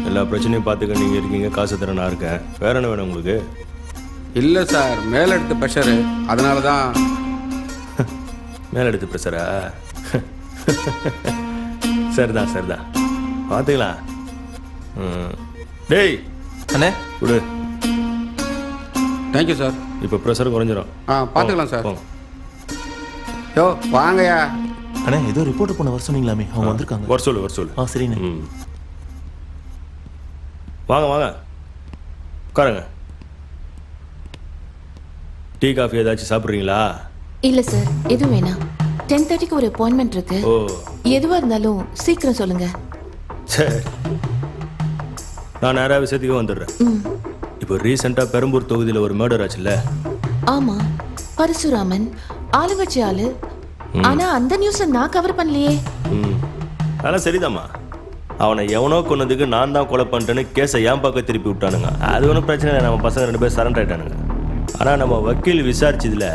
எல்லா பிரச்சனையும் பார்த்துக்க நீங்கள் இருக்கீங்க, காசு தர நான் இருக்கேன். வேற என்ன வேணும் உங்களுக்கு? இல்லை சார், மேலே எடுத்த ப்ரெஷரு, அதனால தான். மேலே எடுத்து ப்ரெஷரா? சரிதான் சரிதான், பார்த்துக்கலாம். டேய் அண்ணே விடு, தேங்க்யூ சார். இப்போ ப்ரெஷர் குறைஞ்சிரும். பார்த்துக்கலாம் சார். போங்க. யோ வாங்கய்யா. அண்ணே ஏதோ ரிப்போர்ட் பண்ண வர சொன்னீங்களாமே, அவங்க வந்திருக்காங்க. வர சொல்லு. சரிண்ணே. வாங்க வாங்க உட்காருங்க. டீ காஃபி ஏதாச்சும் சாப்பிட்றீங்களா? இல்ல சார், எதுவும் வேணாம். 10:30க்கு ஒரு அப்பாயின்மெண்ட் இருக்கு. ஓ எதுவா இருந்தாலும் சீக்கிரம் சொல்லுங்க. சரி, நான் நேராக விஷயத்துக்கு வந்துடுறேன். இப்போ ரீசெண்டாக பெரம்பூர் தொகுதியில் ஒரு மர்டர் ஆச்சுல்ல? ஆமா, பரசுராமன் ஆளுங்கட்சி ஆளு. ஆனா அந்த நியூஸை நான் கவர் பண்ணலையே. அதெல்லாம் சரிதாம்மா. அவனை எவனோ கொன்னதுக்கு நான் தான் கொலை பண்ணிட்டேன்னு கேஸை ஏன் பக்கம் திருப்பி விட்டானுங்க. அது ஒன்றும் பிரச்சனை இல்லை, நம்ம பசங்க 2 பேர் சரண்டர் ஆகிட்டானுங்க. ஆனால் நம்ம வக்கீல் விசாரிச்சதுல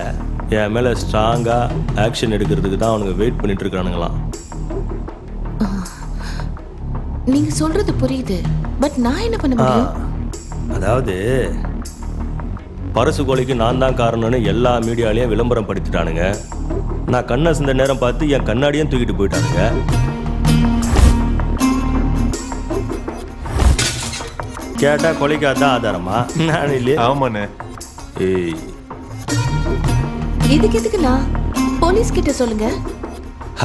என் மேலே ஸ்ட்ராங்காக ஆக்ஷன் எடுக்கிறதுக்கு தான் அவனுங்க வெயிட் பண்ணிட்டு இருக்கானுங்களாம். நீங்க சொல்றது புரியுது, பட் நான் என்ன பண்ண முடியும்? அதாவது பரசு கொலைக்கு நான் தான் காரணம்னு எல்லா மீடியாலையும் விளம்பரம் படுத்திட்டானுங்க. நான் கண்ணை சிந்த நேரம் பார்த்து என் கண்ணாடியும் தூக்கிட்டு போயிட்டானுங்க. கேட்டா கொலைக்கு அதான் ஆதாரமா? நான் இல்லையே. ஆமாண்ணே. ஏய், இதுக்கு எதுக்குண்ணா? போலீஸ் கிட்ட சொல்லுங்க.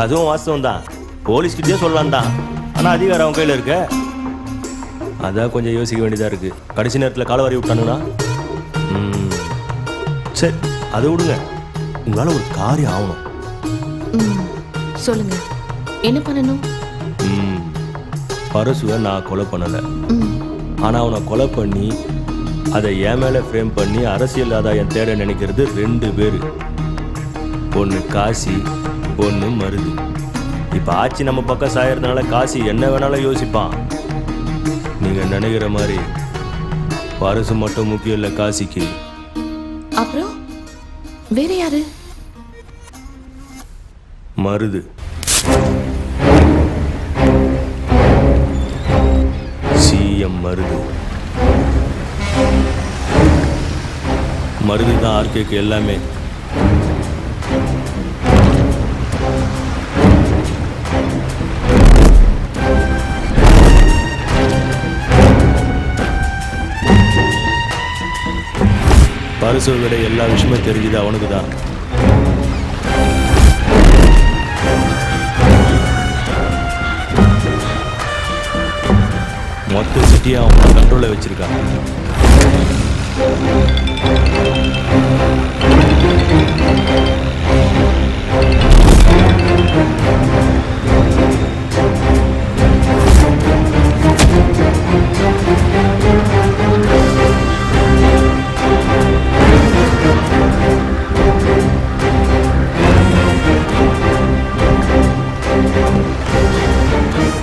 அதுவும் வாஸ்தவம் தான், போலீஸ்கிட்டே சொல்லலாம் தான். ஆனால் அதிகாரம் அவன் கையில் இருக்க, அதான் கொஞ்சம் யோசிக்க வேண்டியதாக இருக்கு. கடைசி நேரத்தில் காலவாரி விட்டானுங்கன்னா சரி, அதை விடுங்க. உங்களால் ஒரு காரியம் ஆகணும். சொல்லுங்க, என்ன பண்ணணும்? பரசுவை நான் கொலை பண்ணலை, ஆனால் அவனை கொலை பண்ணி அதை என் மேலே ஃப்ரேம் பண்ணி அரசியல் ஆதாயம் தேட நினைக்கிறது 2 பேர். ஒன்று காசி, ஒன்று மருது. இப்போ ஆட்சி நம்ம பக்கம் சாயறதுனால காசி என்ன வேணாலும் யோசிப்பான். நீங்கள் நினைக்கிற மாதிரி பரசு மட்டும் முக்கியம் இல்லை காசிக்கு. அப்புறம் வேற யாரு? மருது. சிஎம் மருது. மருது தான் ஆர்கேக்கு எல்லாமே. பரிசு விட எல்லா விஷயமும் தெரிஞ்சது அவனுக்கு தான். மொத்த சிட்டியை அவன் கண்ட்ரோலில் வச்சிருக்கான்.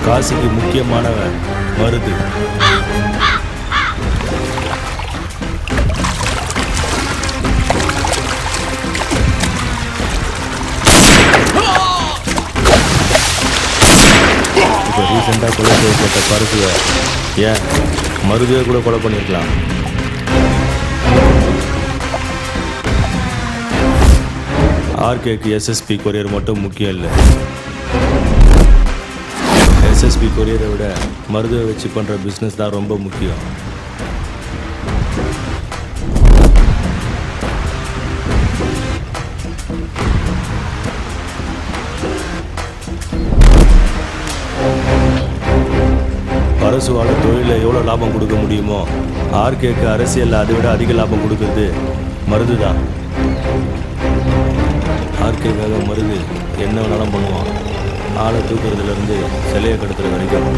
காசிக்கு முக்கியமானவன் மருது. இப்போ ரீசெண்டாக கொலை செய்யப்பட்ட பரசுவை ஏன் மருதுவை கூட கொலை பண்ணியிருக்கலாம். ஆர்கேக்கு எஸ்எஸ்பி கொரியர் மட்டும் முக்கியம் இல்லை. எஸ்எஸ்பி கொரியரை விட மருதுவை வச்சு பண்ணுற பிஸ்னஸ் தான் ரொம்ப முக்கியம். பரசுவால் தொழிலில் எவ்வளோ லாபம் கொடுக்க முடியுமோ ஆர்கேக்கு அரசியலில் அதை விட அதிக லாபம் கொடுக்கறது மருது தான். ஆர்கேக்காக மருது என்ன வேணாலும் பண்ணுவான். ஆளை தூக்குறதுலேருந்து சிலையை கடத்துற வரைக்கும்.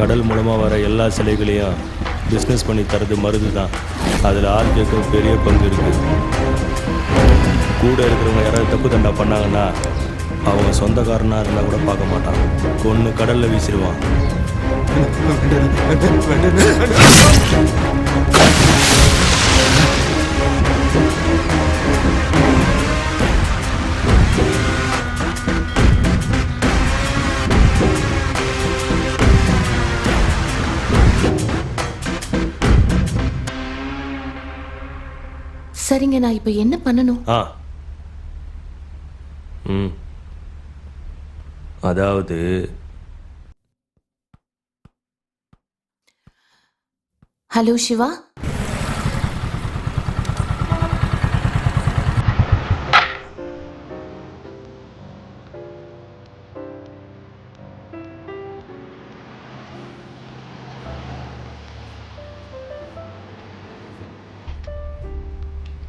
கடல் மூலமாக வர எல்லா சிலைகளையும் பிஸ்னஸ் பண்ணி தரது மருந்து தான். அதில் ஆர்கேக்கும் பெரிய பங்கு இருக்குது. கூட இருக்கிறவங்க யாராவது தப்பு தண்டா பண்ணாங்கன்னா அவங்க சொந்தக்காரனாக இருந்தால் கூட பார்க்க மாட்டான், கொன்று கடலில் வீசிடுவான். சரிங்க, நான் இப்போ என்ன பண்ணணும்? அதாவது ஹலோ சிவா.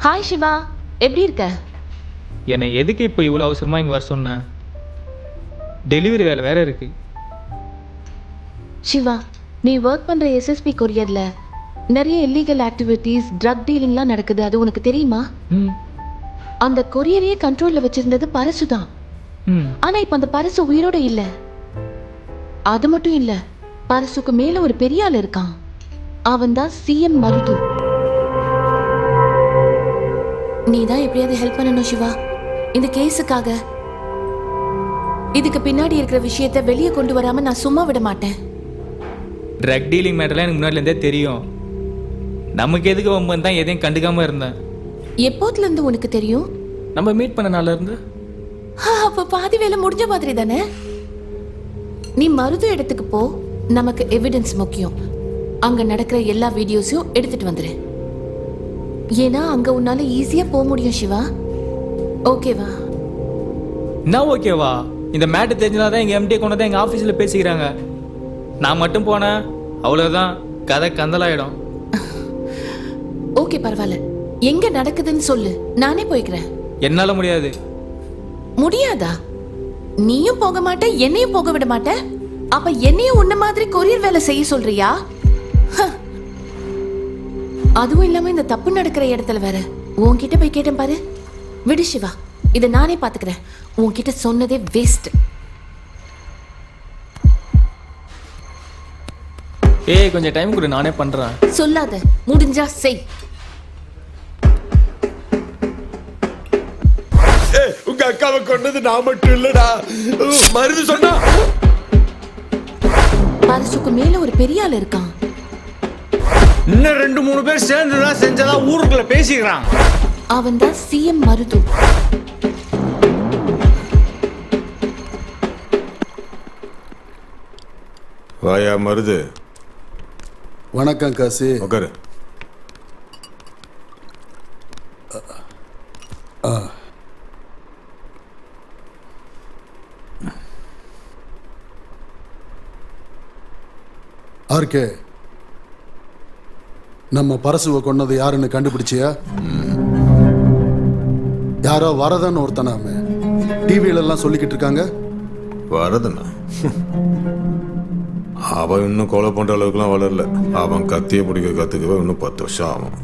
ஹாய் சிவா, எப்படி இருக்க? என்னை எதுக்கு இப்போ இவ்வளோ அவசரமாக இங்கே வர சொன்னேன்? டெலிவரி வேலை வேற இருக்கு. சிவா, நீ ஒர்க் பண்ற எஸ்எஸ்பி கொரியர்ல நிறைய இல்லீகல் ஆக்டிவிட்டீஸ், ட்ரக் டீலிங்லாம் நடக்குது. அது உனக்கு தெரியுமா? அந்த கொரியரையே கண்ட்ரோல்ல வச்சிருந்தது பரசு தான். ஆனா இப்ப அந்த பரசு உயிரோட இல்ல. அது மட்டும் இல்ல, பரசுக்கு மேல ஒரு பெரிய ஆள் இருக்கான். அவன் தான் சிஎம் மருது. நீ தான் எப்படியாவது ஹெல்ப் பண்ணணும் சிவா, இந்த கேஸுக்காக. இதுக்கு பின்னாடி இருக்கிற விஷயத்தை வெளியே கொண்டு வராம நான் சும்மா விட மாட்டேன். ட்ரக் டீலிங் மேட்டர்லாம் எனக்கு முன்னாடிலேருந்தே தெரியும். நமக்கு எதுக்கு வம்பன் தான் எதையும் கண்டுக்காம இருந்தேன். எப்போதுல இருந்து உனக்கு தெரியும்? நம்ம மீட் பண்ண நாள்ல இருந்து. அப்ப பாதி வேலை முடிஞ்ச மாதிரி தானே. நீ மருது இடத்துக்கு போ, நமக்கு எவிடன்ஸ் முக்கியம். அங்க நடக்கிற எல்லா வீடியோஸையும் எடுத்துட்டு வந்துரு. ஏன்னா அங்க உன்னால ஈஸியா போக முடியும் சிவா. ஓகேவா? என்ன ஓகேவா? இந்த மேட்டு தெரிஞ்சனாதான் எங்க எம்டி கொண்டு தான் எங்க ஆஃபீஸில் பேசிக்கிறாங்க. நான் மட்டும் போனேன், அவ்வளோதான், கதை கந்தலாயிடும். ஓகே, பரவாயில்ல. எங்க நடக்குதுன்னு சொல்லு, நானே போய்க்கிறேன். என்னால முடியாது. முடியாதா? நீயும் போக மாட்ட, என்னையும் போக விட மாட்ட. அப்ப என்னையும் உன்ன மாதிரி கொரியர் வேலை செய்ய சொல்றியா? அதுவும் இல்லாம இந்த தப்பு நடக்கிற இடத்துல வேற உன்கிட்ட போய் கேட்டேன் பாரு. விடு சிவா, இதை நானே பாத்துக்கிறேன். உன்கிட்ட சொன்னதே வேஸ்ட். ஏய், கொஞ்சம் டைம் கொடு, நானே பண்றேன். சொல்லாத, முடிஞ்சா செய். உங்க அக்காவை கொண்டது நான் மட்டும் இல்லடா, மருது சொன்னா. பரசுக்கு மேல ஒரு பெரிய ஆள் இருக்கான். இன்னும் 2-3 பேர் சேர்ந்துதான் செஞ்சதா ஊருக்குள்ள பேசிக்கிறான். அவன் தான் சிஎம் மருது. வாயா மருது. வணக்கம் காசி. உட்காரு. ஆர்கே, நம்ம பரசுவை கொன்னது யாருன்னு கண்டுபிடிச்சியா? யாரோ வரதன்னு ஒருத்தனாமே டிவியில எல்லாம் சொல்லிக்கிட்டு இருக்காங்க. வரதுண்ணா அவன் இன்னும் கொலை பண்ற அளவுக்குலாம் வளரல. அவன் கத்தியை பிடிக்க கத்துக்கவே இன்னும் 10 வருஷம் ஆகும்.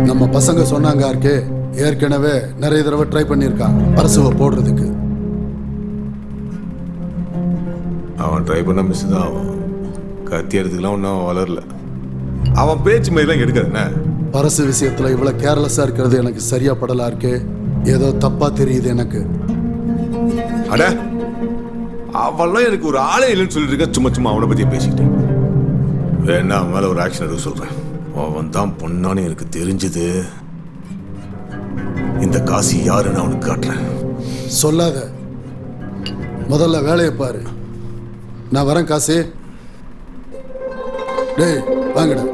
நம்ம பசங்க சொன்னாங்க ஆர்கே, ஏற்கனவே நிறைய தடவை ட்ரை பண்ணியிருக்கான் பரசுவை போடுறதுக்கு. அவன் ட்ரை பண்ண மிஸ் தான். அவன் கத்தி எடுத்துக்கலாம் ஒன்றும் வளரல. அவன் பேச்சு மாதிரிலாம் எடுக்காதுண்ணே. பரசு விஷயத்துல இவ்வளவு கேர்லெஸ்ஸா இருக்கிறது எனக்கு சரியா படல ஆர்கே. ஏதோ தப்பா தெரியுது எனக்கு. அட, அவெல்லாம் எனக்கு ஒரு ஆளே இல்லைன்னு சொல்லிட்டு இருக்க. சும்மா சும்மா அவனை பத்தி பேசிக்கிட்டேன். வேணா அவன் மேல ஒரு ஆக்ஷன் எடுக்க சொல்றேன். அவன் தான் பொண்ணான்னு எனக்கு தெரிஞ்சது. இந்த காசி யாருன்னு அவனுக்கு காட்டுறேன். சொல்லாத, முதல்ல வேலையை பாரு. நான் வரேன் காசி. டேய் வாங்கடா.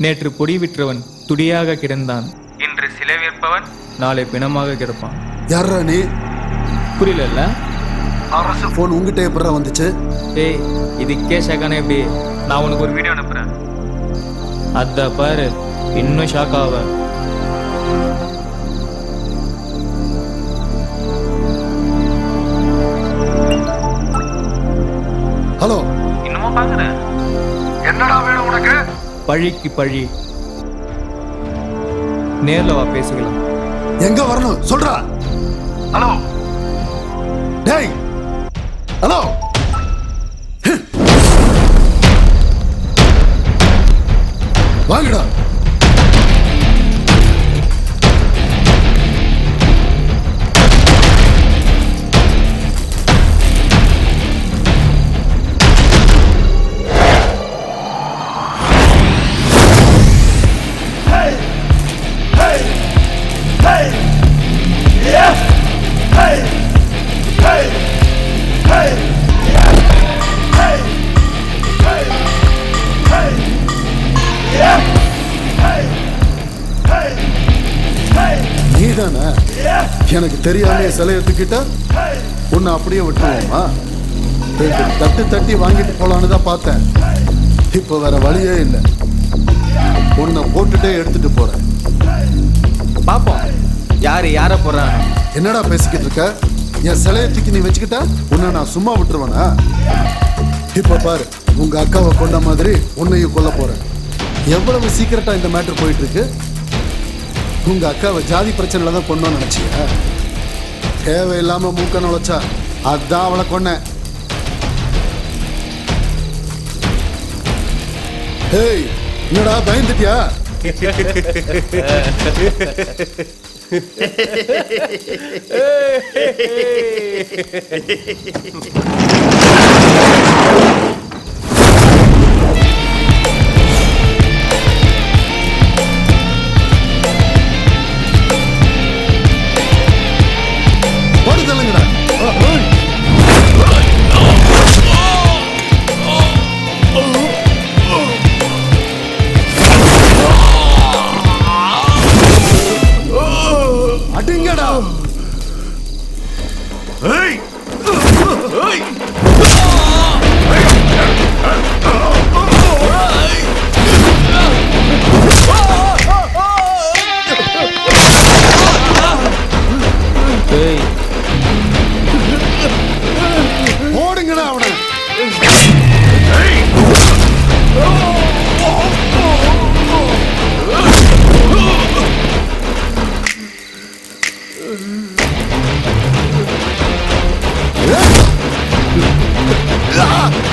நேற்று பொடி விற்றவன் துடியாக கிடந்தான், இன்று சிலை விற்பவன் நாளை பிணமாக கிடப்பான். யாரா நீ? புரியல? அரசு போன் உங்ககிட்ட எப்படா வந்துச்சு? ஏய், இதுக்கே ஷாக்கானே எப்படி? நான் உனக்கு ஒரு வீடியோ அனுப்புறேன், அத பாரு, இன்னும் ஷாக் ஆவ. ஹலோ, இன்னுமா பாக்குறேன்? என்னடா வேணும் உனக்கு? பழிக்கு பழி. நேர்ல வா, பேசிக்கலாம். எங்க வரணும் சொல்றா. ஹலோ டேய், ஹலோ. வாங்கடா. நீதானே எனக்கு தெரியாம சிலையை தூக்கிட்ட? உன்னை அப்படியே விட்டுருவோமா? தட்டு தட்டி வாங்கிட்டு போலான்னு தான் பார்த்தேன். இப்போ வேற வழியே இல்லை. உன்னை போட்டுட்டே எடுத்துட்டு போறேன். பாப்போம் யாரு யார போறான். என்னடா பேசிக்கிட்டு இருக்க? என் சிலையை தூக்கி நீ வச்சுக்கிட்ட உன்னை நான் சும்மா விட்டுருவேனா? இப்ப பாரு, உங்க அக்காவை கொண்ட மாதிரி உன்னையும் கொல்ல போறேன். எவ்வளவு சீக்கிரட்டா இந்த மேட்டர் போயிட்டு இருக்கு. உங்க அக்காவை ஜாதி பிரச்சனையில தான் கொண்டோன்னு நினைச்சியா? தேவையில்லாம மூக்க நுழைச்சா அதான் அவளை கொன்னேன். ஏய், என்னடா பயந்துட்டியா? படுதலுங்கடா. அடிங்கடா. ஏய் ஏய் ஏய், ஓடுங்கடா அவனை. Ah!